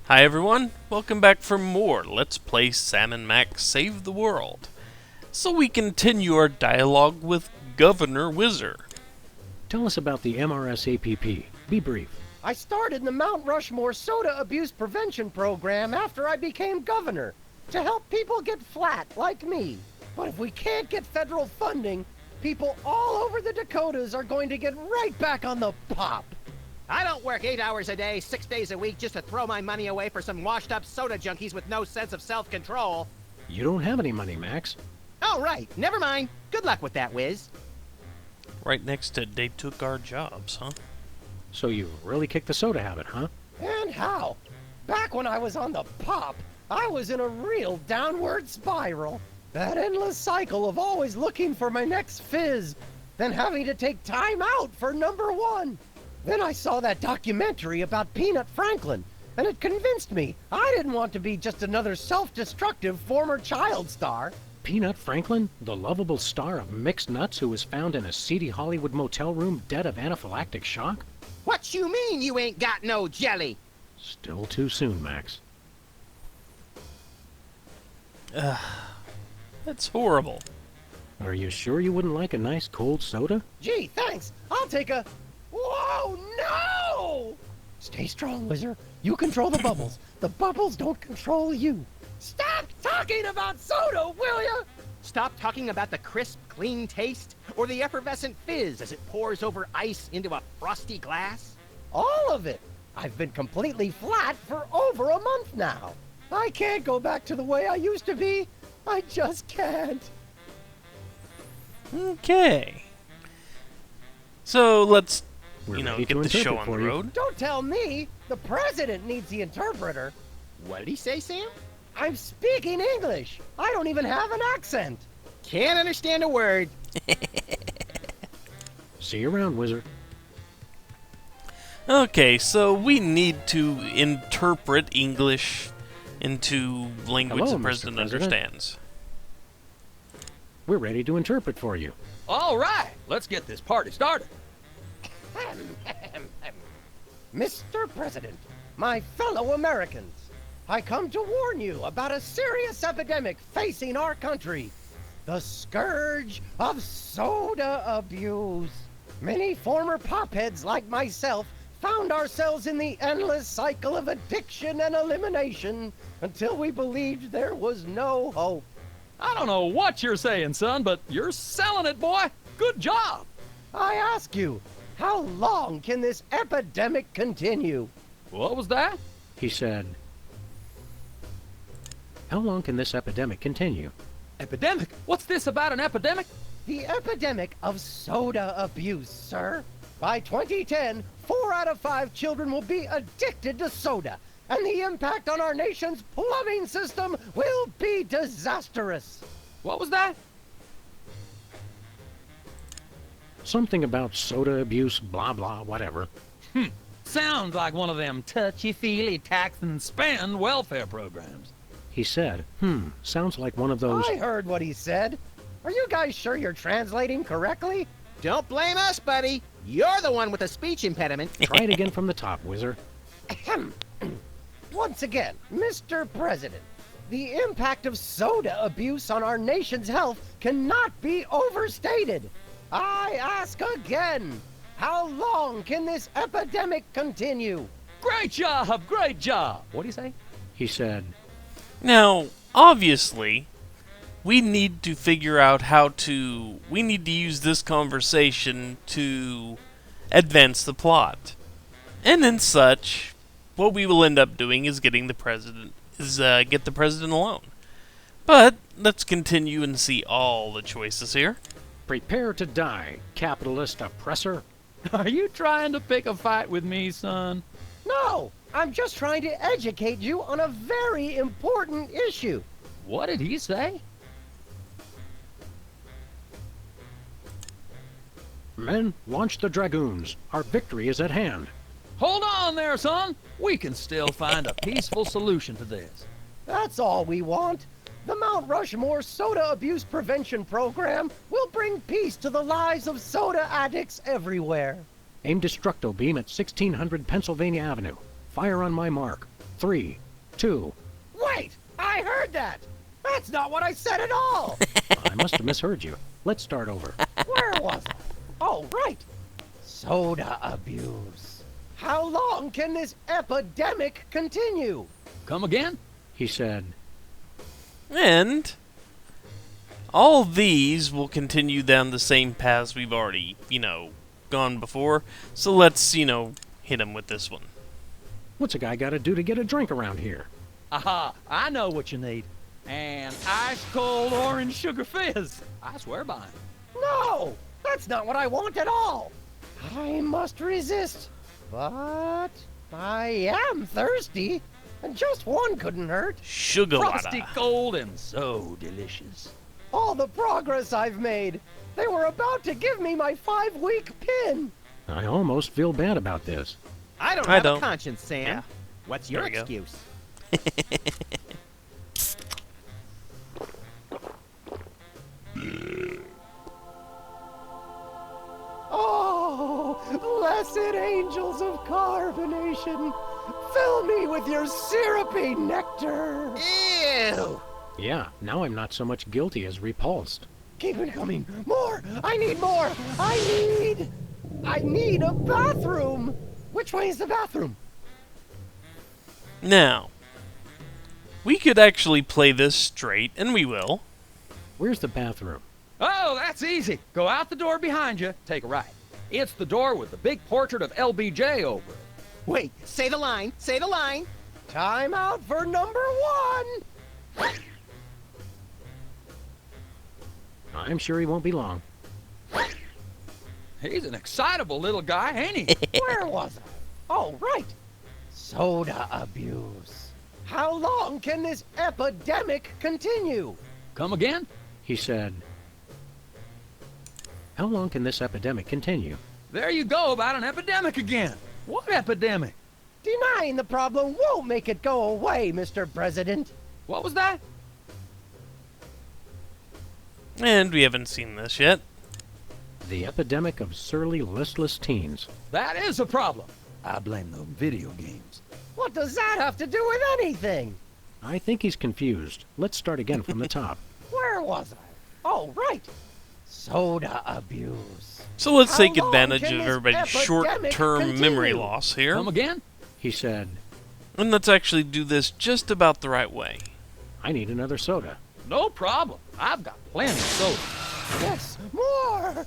Hi everyone, welcome back for more Let's Play Sam and Max Save the World. So we continue our dialogue with Governor Whizzer. Tell us about the MRSAPP. Be brief. I started the Mount Rushmore Soda Abuse Prevention Program after I became governor, to help people get flat like me. But if we can't get federal funding, people all over the Dakotas are going to get right back on the pop. I don't work 8 hours a day, 6 days a week just to throw my money away for some washed-up soda junkies with no sense of self-control. You don't have any money, Max. Oh, right. Never mind. Good luck with that, Wiz. Right next to they took our jobs, huh? So you really kicked the soda habit, huh? And how? Back when I was on the pop, I was in a real downward spiral. That endless cycle of always looking for my next fizz, then having to take time out for number one. Then I saw that documentary about Peanut Franklin, and it convinced me I didn't want to be just another self-destructive former child star. Peanut Franklin, the lovable star of mixed nuts who was found in a seedy Hollywood motel room dead of anaphylactic shock? What you mean you ain't got no jelly? Still too soon, Max. That's horrible. Are you sure you wouldn't like a nice cold soda? Gee, thanks. I'll take a... Whoa, no! Stay strong, Whizzer. You control the bubbles. The bubbles don't control you. Stop talking about soda, will ya? Stop talking about the crisp, clean taste, or the effervescent fizz as it pours over ice into a frosty glass? All of it. I've been completely flat for over a month now. I can't go back to the way I used to be. I just can't. Okay. So let's, We're get ready to the show interpret on for the you. road. Don't tell me. The president needs the interpreter. What did he say, Sam? I'm speaking English. I don't even have an accent. Can't understand a word. See you around, Wizard. Okay, so we need to interpret English into language Hello, the Mr. president President. understands. We're ready to interpret for you. All right, let's get this party started. Mr. President, my fellow Americans, I come to warn you about a serious epidemic facing our country. The scourge of soda abuse. Many former popheads like myself found ourselves in the endless cycle of addiction and elimination until we believed there was no hope. I don't know what you're saying, son, but you're selling it, boy. Good job. I ask you, how long can this epidemic continue? What was that? He said, "How long can this epidemic continue?" Epidemic? What's this about an epidemic? The epidemic of soda abuse, sir. By 2010, 4 out of 5 children will be addicted to soda, and the impact on our nation's plumbing system will be disastrous. What was that? Something about soda abuse, blah blah, whatever. Sounds like one of them touchy-feely tax and spend welfare programs. He said, sounds like one of those... I heard what he said. Are you guys sure you're translating correctly? Don't blame us, buddy. You're the one with a speech impediment. Try it again from the top, Wizard. Ahem. Once again, Mr. President, the impact of soda abuse on our nation's health cannot be overstated. I ask again, how long can this epidemic continue? Great job, great job. What'd he say? He said, Now, obviously, we need to figure out we need to use this conversation to advance the plot. And in such, what we will end up doing is get the president alone. But, let's continue and see all the choices here. "Prepare to die, capitalist oppressor." Are you trying to pick a fight with me, son? No, I'm just trying to educate you on a very important issue. What did he say? "Men, launch the dragoons. Our victory is at hand." Hold on there, son. We can still find a peaceful solution to this. That's all we want. The Mount Rushmore Soda Abuse Prevention Program will bring peace to the lives of soda addicts everywhere. Aim destructo beam at 1600 Pennsylvania Avenue. Fire on my mark. 3, 2. Wait! I heard that! That's not what I said at all! I must have misheard you. Let's start over. Where was I? Oh, right! Soda abuse. How long can this epidemic continue? Come again? He said, And all these will continue down the same paths we've already, gone before. So let's, hit him with this one. what's a guy got to do to get a drink around here? Aha, I know what you need. An ice-cold orange sugar fizz. I swear by it. No! That's not what I want at all! I must resist. But I am thirsty, and just one couldn't hurt. Sugar Frosty water. cold and so delicious. All the progress I've made. They were about to give me my 5-week pin. I almost feel bad about this. I don't I have don't. a conscience, Sam. Yeah. What's your There we go. excuse? Oh, blessed angels of carbonation, fill me with your syrupy nectar. Ew! Yeah, now I'm not so much guilty as repulsed. Keep it coming. More. I need more. I need a bathroom. Which way is the bathroom? Now, we could actually play this straight, and we will. Where's the bathroom? Oh, that's easy. Go out the door behind you, take a right. It's the door with the big portrait of LBJ over it. Wait, say the line. Say the line. Time out for number 1. I'm sure he won't be long. He's an excitable little guy, ain't he? Where was I? Oh, right. Soda abuse. How long can this epidemic continue? Come again? He said, how long can this epidemic continue? There you go about an epidemic again. What epidemic? Denying the problem won't make it go away, Mr. President. What was that? And we haven't seen this yet. The epidemic of surly, listless teens. That is a problem. I blame the video games. What does that have to do with anything? I think he's confused. Let's start again from the top. Where was I? Oh, right. Soda abuse. So let's How take long advantage can of this everybody's epidemic short-term memory continue? loss here. Come again? He said, And let's actually do this just about the right way. I need another soda. No problem. I've got plenty of soda. Yes, more.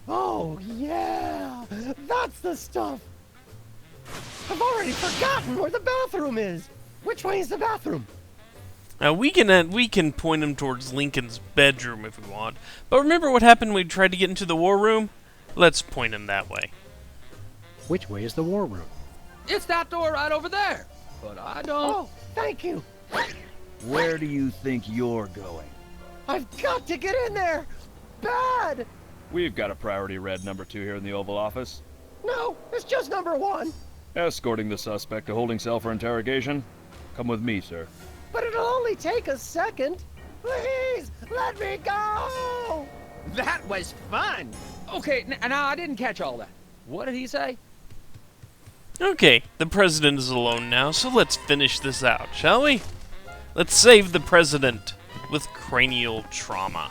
Oh, yeah. That's the stuff. I've already forgotten where the bathroom is. Which way is the bathroom? Now we can point him towards Lincoln's bedroom if we want. But remember what happened when we tried to get into the war room? Let's point him that way. Which way is the war room? It's that door right over there. But I don't... Oh, thank you. Where do you think you're going? I've got to get in there. Bad. We've got a priority red number 2 here in the Oval Office. No, it's just number 1. Escorting the suspect to holding cell for interrogation. Come with me, sir. But it'll only take a second. Please, let me go. That was fun. Okay, now I didn't catch all that. What did he say? Okay, the president is alone now, so let's finish this out, shall we? Let's save the president with cranial trauma.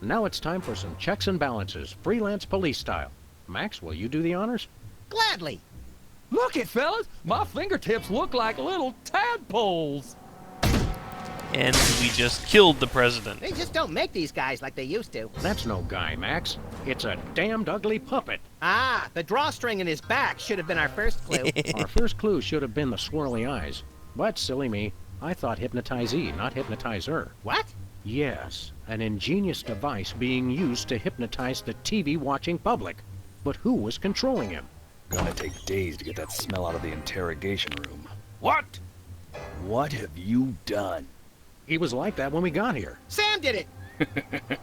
Now it's time for some checks and balances, freelance police style. Max, will you do the honors? Gladly. Look it, fellas. My fingertips look like little tadpoles. And we just killed the president. They just don't make these guys like they used to. That's no guy, Max. It's a damned ugly puppet. Ah, the drawstring in his back should have been our first clue. Our first clue should have been the swirly eyes. But, silly me, I thought hypnotizee, not hypnotizer. What? Yes, an ingenious device being used to hypnotize the TV-watching public. But who was controlling him? Gonna take days to get that smell out of the interrogation room. What? What have you done? He was like that when we got here. Sam did it.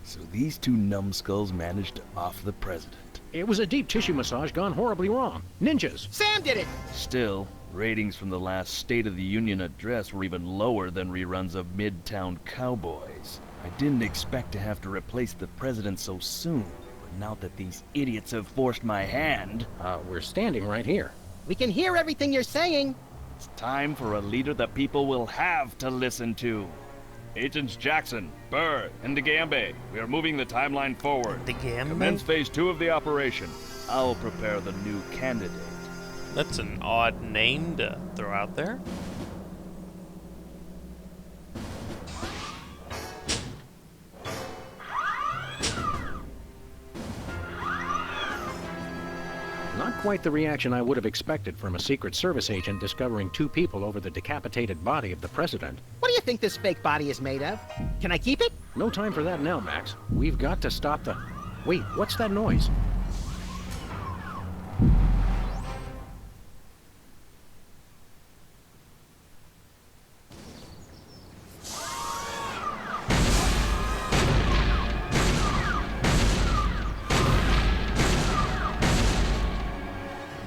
So these two numbskulls managed to off the president. It was a deep tissue massage gone horribly wrong. Ninjas. Sam did it. Still, ratings from the last State of the Union address were even lower than reruns of Midtown Cowboys. I didn't expect to have to replace the president so soon, but now that these idiots have forced my hand, We're standing right here. We can hear everything you're saying. it's time for a leader that people will have to listen to. Agents Jackson, Burr, and DeGambe, we are moving the timeline forward. DeGambe? Commence phase 2 of the operation. I'll prepare the new candidate. That's an odd name to throw out there. Not quite the reaction I would have expected from a Secret Service agent discovering 2 people over the decapitated body of the president. What do you think this fake body is made of? Can I keep it? No time for that now, Max. We've got to stop the... Wait, what's that noise?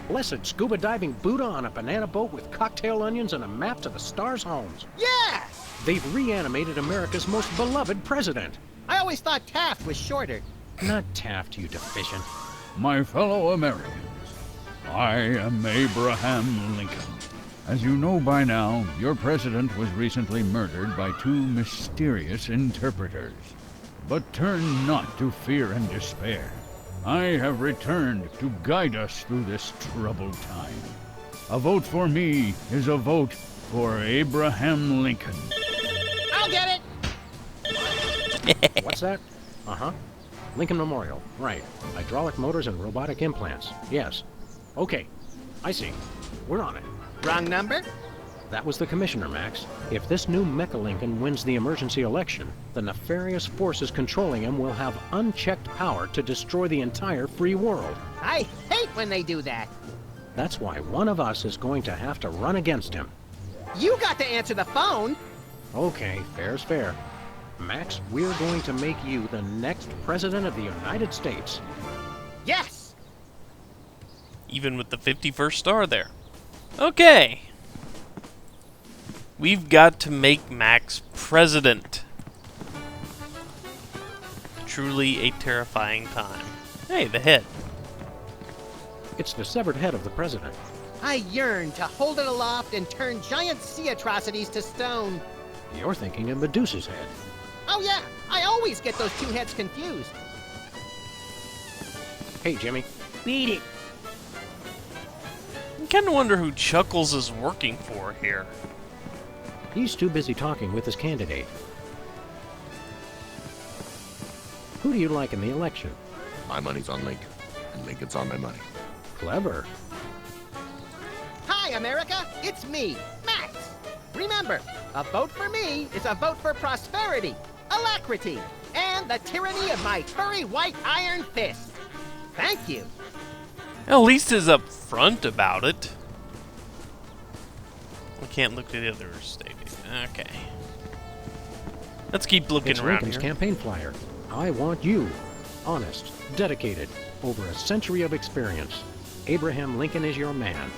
Blessed scuba diving Buddha on a banana boat with cocktail onions and a map to the stars' homes. Yes! They've reanimated America's most beloved president. I always thought Taft was shorter. Not Taft, you deficient. My fellow Americans, I am Abraham Lincoln. As you know by now, your president was recently murdered by 2 mysterious interpreters. But turn not to fear and despair. I have returned to guide us through this troubled time. A vote for me is a vote for Abraham Lincoln. I'll get it! What's that? Uh-huh. Lincoln Memorial. Right. Hydraulic motors and robotic implants. Yes. Okay. I see. We're on it. Wrong number? That was the commissioner, Max. If this new Mecha Lincoln wins the emergency election, the nefarious forces controlling him will have unchecked power to destroy the entire free world. I hate when they do that. That's why one of us is going to have to run against him. You got to answer the phone. Okay, fair's fair. Max, we're going to make you the next president of the United States. Yes! Even with the 51st star there. Okay. We've got to make Max president. Truly a terrifying time. Hey, the head. It's the severed head of the president. I yearn to hold it aloft and turn giant sea atrocities to stone. You're thinking of Medusa's head. Oh yeah, I always get those 2 heads confused. Hey, Jimmy. Beat it. I kind of wonder who Chuckles is working for here. He's too busy talking with his candidate. Who do you like in the election? My money's on Lincoln, and Lincoln's on my money. Clever. Hi, America. It's me, Max. Remember, a vote for me is a vote for prosperity, alacrity, and the tyranny of my furry white iron fist. Thank you. At least is upfront about it. We can't look at the other statements. Okay. Let's keep looking It's around Lincoln's here. campaign flyer. I want you. Honest, dedicated, over a century of experience. Abraham Lincoln is your man.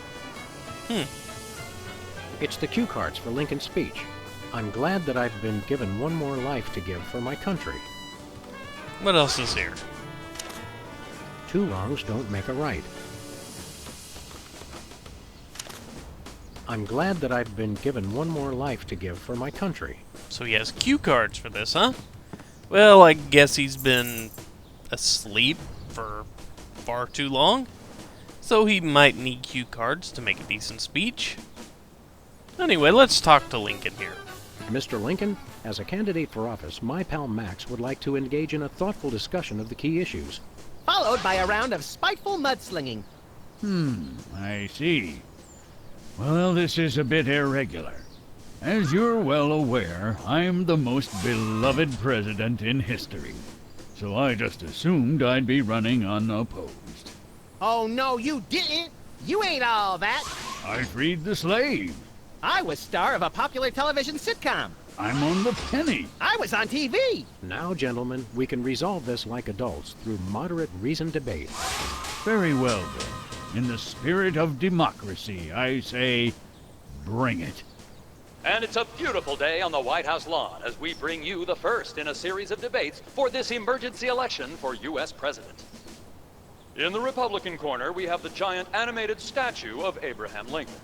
It's the cue cards for Lincoln's speech. I'm glad that I've been given one more life to give for my country. What else is here? 2 wrongs don't make a right. I'm glad that I've been given one more life to give for my country. So he has cue cards for this, huh? Well, I guess he's been asleep for far too long. So he might need cue cards to make a decent speech. Anyway, let's talk to Lincoln here. Mr. Lincoln, as a candidate for office, my pal Max would like to engage in a thoughtful discussion of the key issues. Followed by a round of spiteful mudslinging. I see. Well, this is a bit irregular. As you're well aware, I'm the most beloved president in history. So I just assumed I'd be running unopposed. Oh no, you didn't. You ain't all that. I freed the slave. I was star of a popular television sitcom. I'm on the penny. I was on TV. Now, gentlemen, we can resolve this like adults through moderate reasoned debate. Very well, then. In the spirit of democracy, I say, bring it. And it's a beautiful day on the White House lawn as we bring you the first in a series of debates for this emergency election for U.S. President. In the Republican corner, we have the giant animated statue of Abraham Lincoln.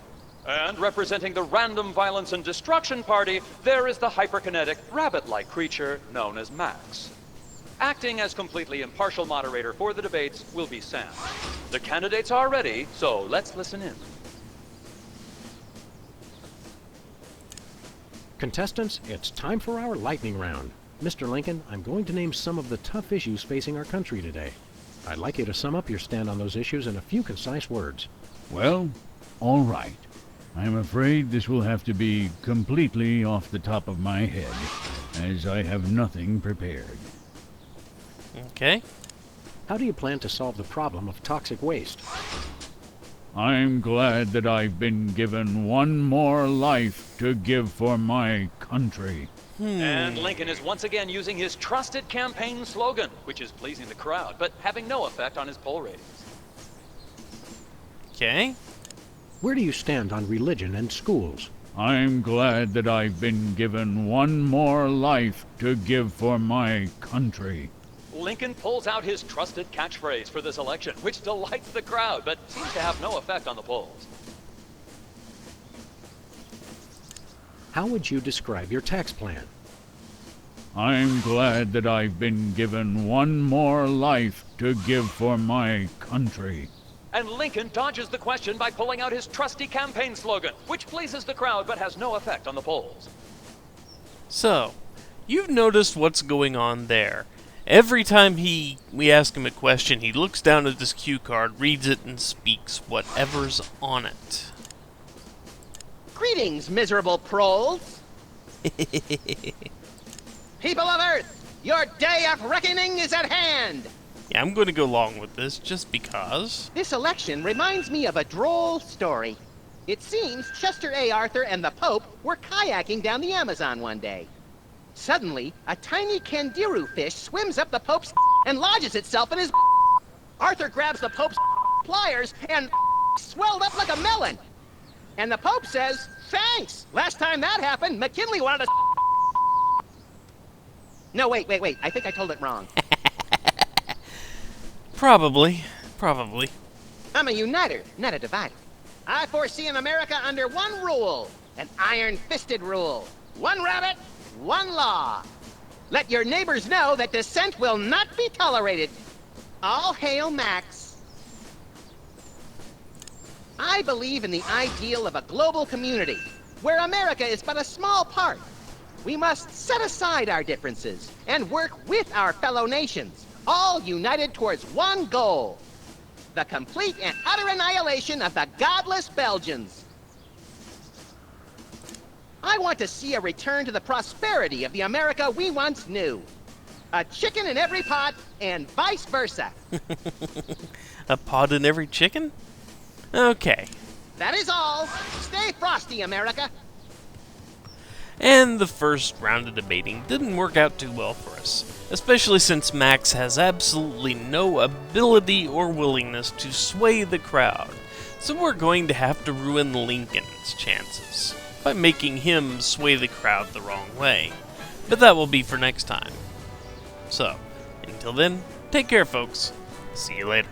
And representing the Random Violence and Destruction Party, there is the hyperkinetic, rabbit-like creature known as Max. Acting as completely impartial moderator for the debates will be Sam. The candidates are ready, so let's listen in. Contestants, it's time for our lightning round. Mr. Lincoln, I'm going to name some of the tough issues facing our country today. I'd like you to sum up your stand on those issues in a few concise words. Well, all right. I'm afraid this will have to be completely off the top of my head, as I have nothing prepared. Okay. How do you plan to solve the problem of toxic waste? I'm glad that I've been given one more life to give for my country. And Lincoln is once again using his trusted campaign slogan, which is pleasing the crowd, but having no effect on his poll ratings. Okay. Where do you stand on religion and schools? I'm glad that I've been given one more life to give for my country. Lincoln pulls out his trusted catchphrase for this election, which delights the crowd, but seems to have no effect on the polls. How would you describe your tax plan? I'm glad that I've been given one more life to give for my country. And Lincoln dodges the question by pulling out his trusty campaign slogan, which pleases the crowd but has no effect on the polls. So, you've noticed what's going on there. Every time we ask him a question, he looks down at this cue card, reads it, and speaks whatever's on it. Greetings, miserable proles. People of Earth, your day of reckoning is at hand. Yeah, I'm going to go along with this just because. This election reminds me of a droll story. It seems Chester A. Arthur and the Pope were kayaking down the Amazon one day. Suddenly, a tiny kangaroo fish swims up the Pope's and lodges itself in his. Arthur grabs the Pope's pliers and swelled up like a melon. And the Pope says, "Thanks! Last time that happened, McKinley wanted to." No, wait. I think I told it wrong. Probably. I'm a uniter, not a divider. I foresee an America under one rule, an iron-fisted rule. One rabbit, one law. Let your neighbors know that dissent will not be tolerated. All hail Max. I believe in the ideal of a global community, where America is but a small part. We must set aside our differences and work with our fellow nations, all united towards one goal: the complete and utter annihilation of the godless Belgians. I want to see a return to the prosperity of the America we once knew. A chicken in every pot, and vice versa. A pot in every chicken? Okay. That is all. Stay frosty, America. And the first round of debating didn't work out too well for us, especially since Max has absolutely no ability or willingness to sway the crowd, so we're going to have to ruin Lincoln's chances by making him sway the crowd the wrong way. But that will be for next time. So, until then, take care folks. See you later.